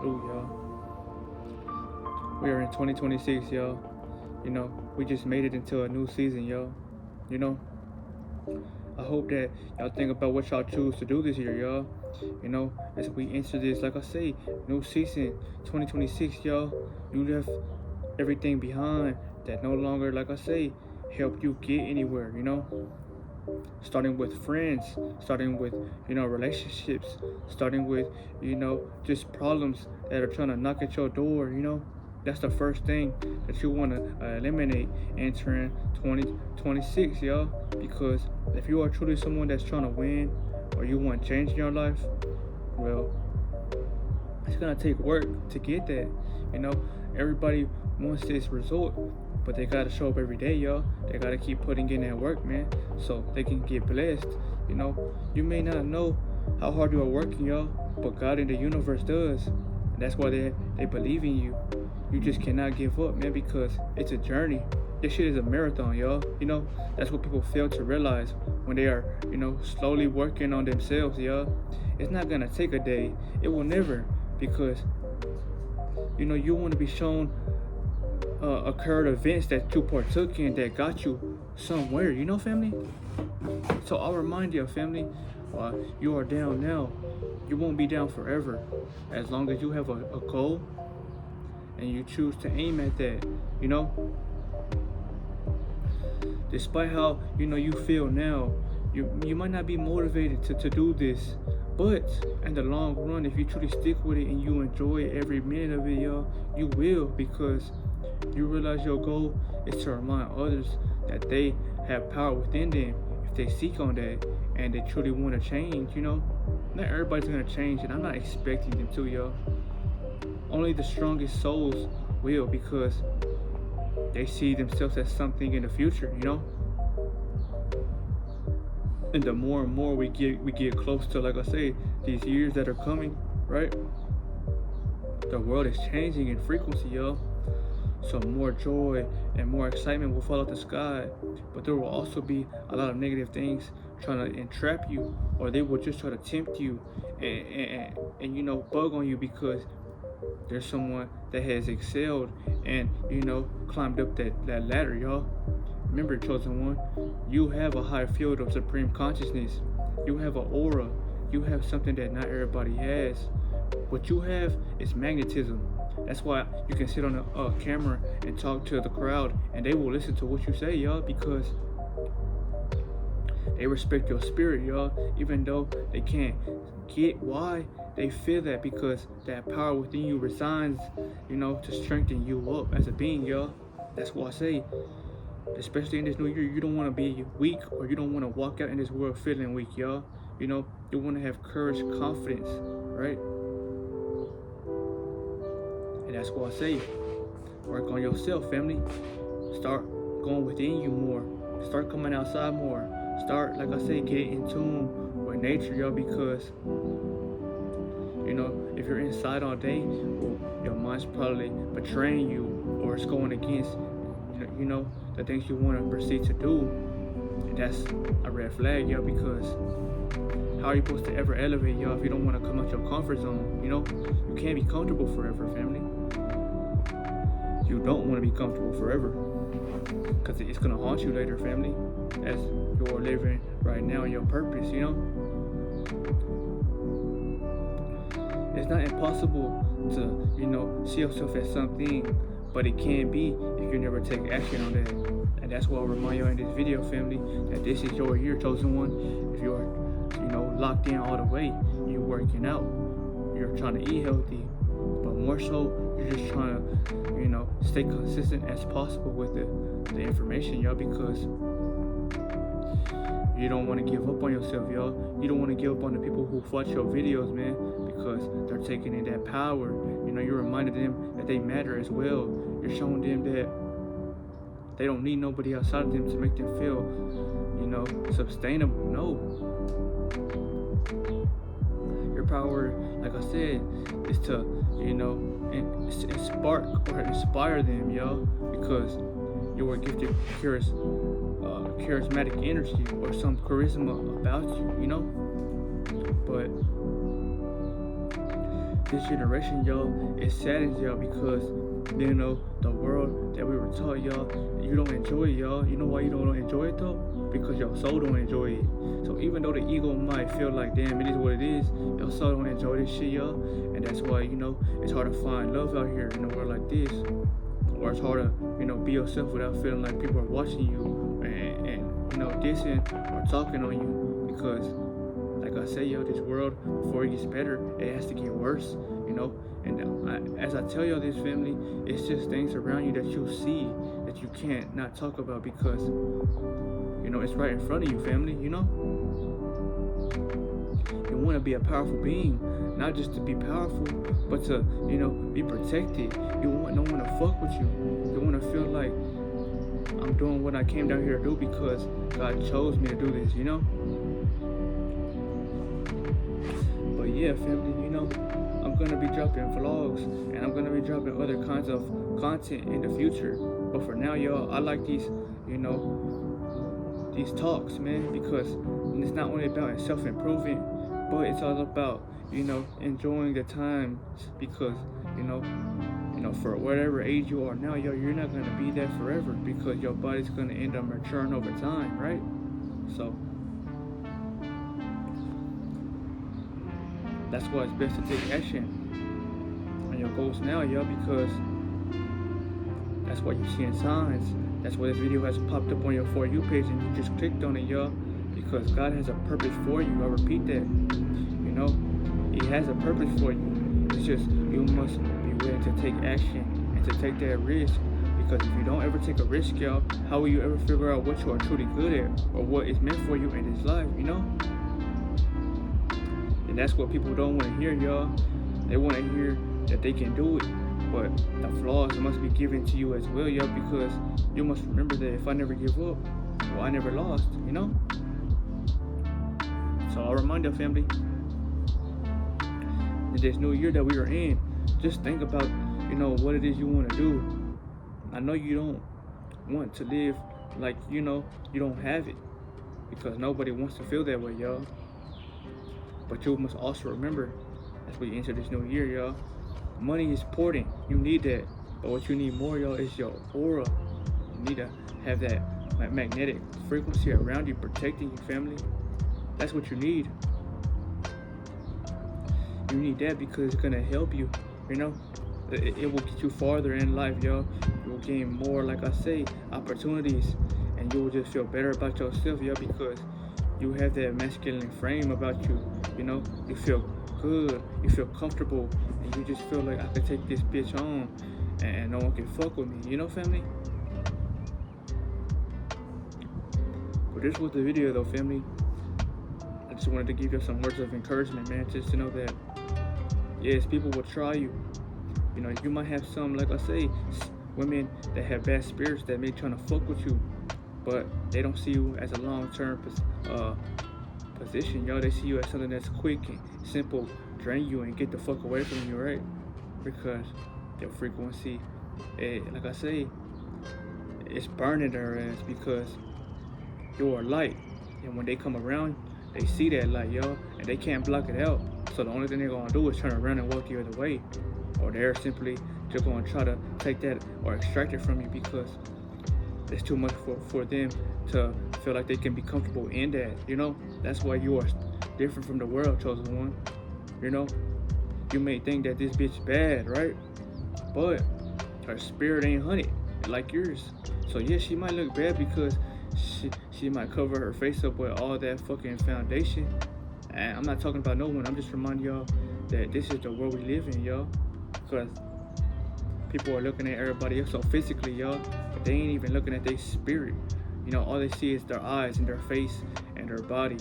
salute, y'all. We are in 2026, y'all. We just made it into a new season, y'all. You know, I hope that y'all think about what y'all choose to do this year, y'all. As we enter this, like I say, new season, 2026, y'all. You left everything behind that no longer, like I say, help you get anywhere. Starting with friends, starting with, relationships, starting with, just problems that are trying to knock at your door. That's the first thing that you want to eliminate entering 2026, y'all. Because if you are truly someone that's trying to win or you want change in your life, well, it's gonna take work to get that. Everybody wants this result, but they gotta show up every day, y'all. They gotta keep putting in that work, man, so they can get blessed. You may not know how hard you are working, y'all, but God in the universe does. And that's why they believe in you. You just cannot give up, man, because it's a journey. This shit is a marathon, y'all. That's what people fail to realize when they are, slowly working on themselves, y'all. It's not gonna take a day. It will never, because you want to be shown occurred events that you partook in that got you somewhere, family. So I'll remind you, family, while you are down now, you won't be down forever. As long as you have a goal and you choose to aim at that, despite how you feel now, you might not be motivated to do this, but in the long run, if you truly stick with it and you enjoy every minute of it, y'all, you will, because you realize your goal is to remind others that they have power within them if they seek on that and they truly want to change. Not everybody's gonna change, and I'm not expecting them to, y'all. Only the strongest souls will, because they see themselves as something in the future, And the more and more we get close to, like I say, these years that are coming, right? The world is changing in frequency, y'all. So more joy and more excitement will fall out the sky, but there will also be a lot of negative things trying to entrap you, or they will just try to tempt you and bug on you, because there's someone that has excelled and climbed up that ladder, y'all. Remember, chosen one, you have a high field of supreme consciousness. You have an aura. You have something that not everybody has. What you have is magnetism. That's why you can sit on a camera and talk to the crowd, and they will listen to what you say, y'all, because they respect your spirit, y'all. Even though they can't get why, they feel that, because that power within you resides, to strengthen you up as a being, y'all. That's why I say, especially in this new year, you don't want to be weak, or you don't want to walk out in this world feeling weak, y'all. You want to have courage, confidence, right? And that's why I say, work on yourself, family. Start going within you more. Start coming outside more. Start, like I say, getting in tune with nature, y'all, because if you're inside all day, well, your mind's probably betraying you, or it's going against the things you want to proceed to do. And that's a red flag, y'all, because how are you supposed to ever elevate, y'all, if you don't want to come out your comfort zone? You can't be comfortable forever, family. You don't want to be comfortable forever, because it's going to haunt you later, family, as you're living right now your purpose. It's not impossible to see yourself as something, but it can be if you never take action on that. And that's why I remind you in this video, family, that this is your year, chosen one. If you're locked in all the way, you're working out, you're trying to eat healthy, but more so, you're just trying to stay consistent as possible with the information, y'all, because you don't want to give up on yourself, y'all. You don't want to give up on the people who watch your videos, man, because they're taking in that power. You're reminding them that they matter as well. You're showing them that they don't need nobody outside of them to make them feel, sustainable. No. Your power, like I said, is to, spark or inspire them, y'all, because you were gifted charismatic energy or some charisma about you, But this generation, y'all, it saddens y'all because, you know, the world that we were taught, y'all, you don't enjoy it, y'all. You know why you don't enjoy it, though? Because your soul don't enjoy it. So even though the ego might feel like, damn, it is what it is, your soul don't enjoy this shit, y'all. And that's why, you know, it's hard to find love out here in a world like this. Or it's hard to, you know, be yourself without feeling like people are watching you and you know, dissing or talking on you. Because, like I say, y'all, this world, before it gets better, it has to get worse, you know. And as I tell y'all this, family, it's just things around you that you see that you can't not talk about because, you know, it's right in front of you, family, you know. You want to be a powerful being, not just to be powerful, but to, you know, be protected. You want no one to fuck with you. You want to feel like I'm doing what I came down here to do because God chose me to do this, you know. But yeah, family, you know, I'm gonna be dropping vlogs and I'm gonna be dropping other kinds of content in the future. But for now, y'all, I like these, you know, these talks, man, because it's not only about self-improvement, but it's all about, you know, enjoying the time because, you know, for whatever age you are now, yo, you're not gonna be that forever because your body's gonna end up maturing over time, right? So that's why it's best to take action on your goals now, yo, because that's why you're seeing signs. That's why this video has popped up on your For You page and you just clicked on it, yo, because God has a purpose for you. I repeat that. You know, He has a purpose for you. It's just you must be willing to take action and to take that risk. Because if you don't ever take a risk, y'all, how will you ever figure out what you are truly good at or what is meant for you in this life, you know? And that's what people don't want to hear, y'all. They want to hear that they can do it, but the flaws must be given to you as well, y'all, because you must remember that if I never give up, well, I never lost, you know? So I'll remind your family, in this new year that we are in, just think about, you know, what it is you want to do. I know you don't want to live like, you know, you don't have it, because nobody wants to feel that way, y'all. But you must also remember, as we enter this new year, y'all, money is important. You need that. But what you need more, y'all, is your aura. You need to have that magnetic frequency around you, protecting your family. That's what you need. You need that because it's gonna help you, you know. It will get you farther in life, y'all. You will gain more, like I say, opportunities, and you will just feel better about yourself, y'all, because you have that masculine frame about you, you know. You feel good, you feel comfortable, and you just feel like I could take this bitch on and no one can fuck with me, you know, family. But this was the video though, family. I just wanted to give you some words of encouragement, man, just to know that yes, people will try you. You know, you might have some, like I say, women that have bad spirits that may try to fuck with you, but they don't see you as a long-term position, y'all. They see you as something that's quick and simple, drain you and get the fuck away from you, right? Because your frequency, like I say, it's burning their ass because you are light, and when they come around, they see that light, y'all, and they can't block it out. So the only thing they're gonna do is turn around and walk the other way, or they're simply just gonna try to take that or extract it from you because it's too much for them to feel like they can be comfortable in that, you know. That's why you are different from the world, chosen one. You know, you may think that this bitch bad, right? But her spirit ain't hunted like yours. So yeah, she might look bad because she might cover her face up with all that fucking foundation. And I'm not talking about no one. I'm just reminding y'all that this is the world we live in, y'all. Because people are looking at everybody else so physically, y'all, but they ain't even looking at their spirit. You know, all they see is their eyes and their face and their body.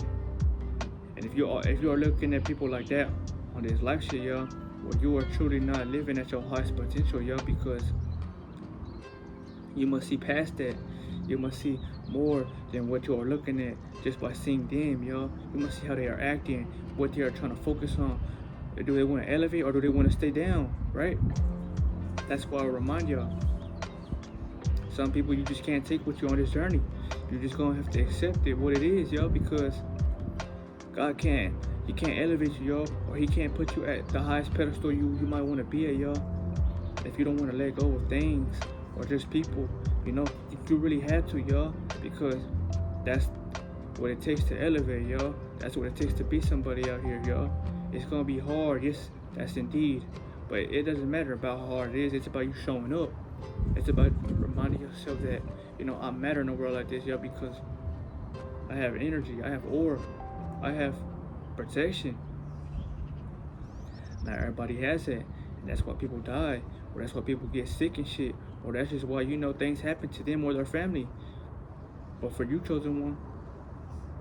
And if you are looking at people like that on this life shit, y'all, well, you are truly not living at your highest potential, y'all, because you must see past that. You must see more than what you are looking at just by seeing them, y'all. You must see how they are acting, what they are trying to focus on. Do they want to elevate or do they want to stay down, right? That's why I remind y'all. Some people you just can't take with you on this journey. You're just gonna have to accept it, what it is, y'all, because God can't He can't elevate you, y'all, or he can't put you at the highest pedestal you might want to be at, y'all. If you don't want to let go of things or just people, you know, you really have to, y'all, because that's what it takes to elevate, y'all. That's what it takes to be somebody out here, y'all. It's gonna be hard, yes, that's indeed, but it doesn't matter about how hard it is. It's about you showing up. It's about reminding yourself that, you know, I matter in a world like this, y'all, because I have energy, I have aura, I have protection. Not everybody has it, and that's why people die, or that's why people get sick and shit, or that's just why, you know, things happen to them or their family. But for you, chosen one,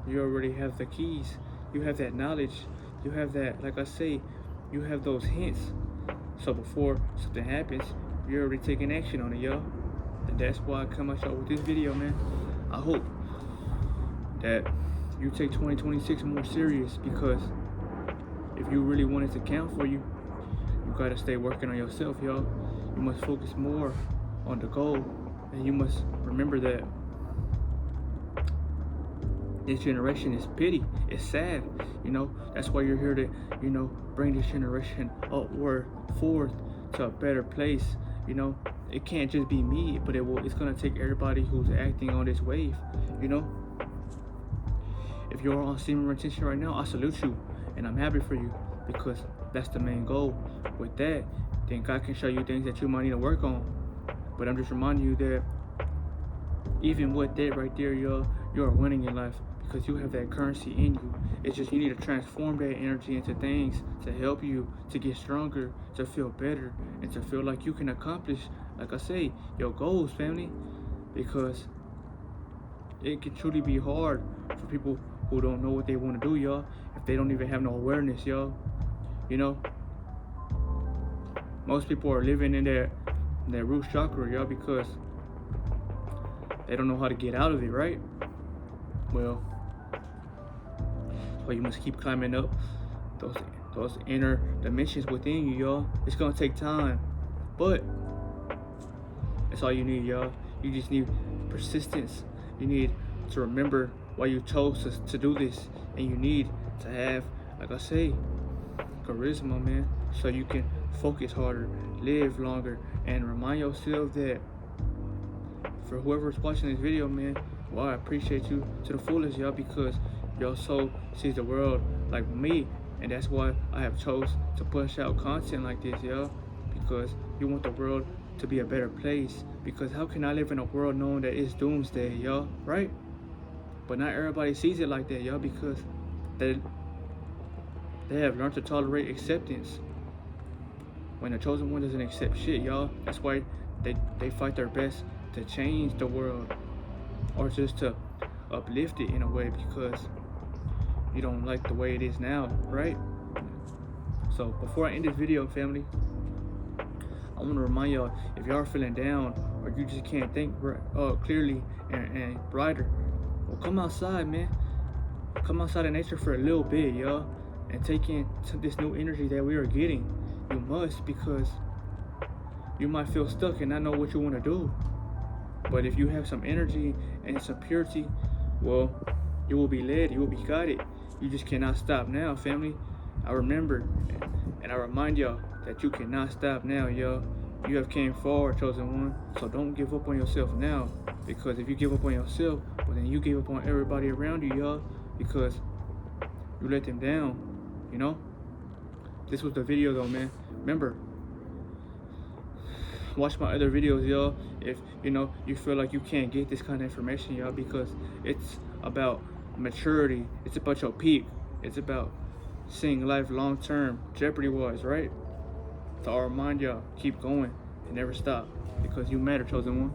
you already have the keys. You have that knowledge. You have that, like I say, you have those hints. So before something happens, you're already taking action on it, y'all. And that's why I come at y'all with this video, man. I hope that you take 2026 more serious, because if you really want it to count for you, you gotta stay working on yourself, y'all. You must focus more on the goal, and you must remember that this generation is pity. It's sad, you know. That's why you're here to, you know, bring this generation upward, forth to a better place. You know, it can't just be me, but it's gonna take everybody who's acting on this wave, you know. If you're on semen retention right now, I salute you, and I'm happy for you, because that's the main goal. With that, then God can show you things that you might need to work on. But I'm just reminding you that even with that right there, you're winning in life, because you have that currency in you. It's just you need to transform that energy into things to help you to get stronger, to feel better, and to feel like you can accomplish, like I say, your goals, family. Because it can truly be hard for people who don't know what they want to do, y'all, if they don't even have no awareness, y'all. You know, most people are living in their root chakra, y'all, because they don't know how to get out of it, right? Well, so you must keep climbing up those inner dimensions within you, y'all. It's gonna take time, but that's all you need, y'all. You just need persistence. You need to remember why you chose to do this, and you need to have, like I say, charisma, man, so you can focus harder, live longer, and remind yourself that for whoever's watching this video, man, well, I appreciate you to the fullest, y'all, because your soul sees the world like me, and that's why I have chose to push out content like this, y'all, because you want the world to be a better place. Because how can I live in a world knowing that it's doomsday, y'all, right? But not everybody sees it like that, y'all, because they have learned to tolerate acceptance. When the chosen one doesn't accept shit, y'all, that's why they fight their best to change the world, or just to uplift it in a way, because you don't like the way it is now, right? So before I end this video, family, I want to remind y'all, if y'all are feeling down, or you just can't think clearly and brighter, well, come outside, man. Come outside in nature for a little bit, y'all, and take in this new energy that we are getting. You must, because you might feel stuck and not know what you want to do. But if you have some energy and some purity, well, you will be led, you will be guided. You just cannot stop now, family. I remember and I remind y'all that you cannot stop now, y'all. You have came forward, chosen one, so don't give up on yourself now. Because if you give up on yourself, well, then you give up on everybody around you, y'all, because you let them down, you know? This was the video though, man. Remember, watch my other videos, y'all, if you know you feel like you can't get this kind of information, y'all, because it's about maturity, it's about your peak, it's about seeing life long term, Jeopardy wise, right? So I'll remind y'all, keep going and never stop, because you matter, chosen one.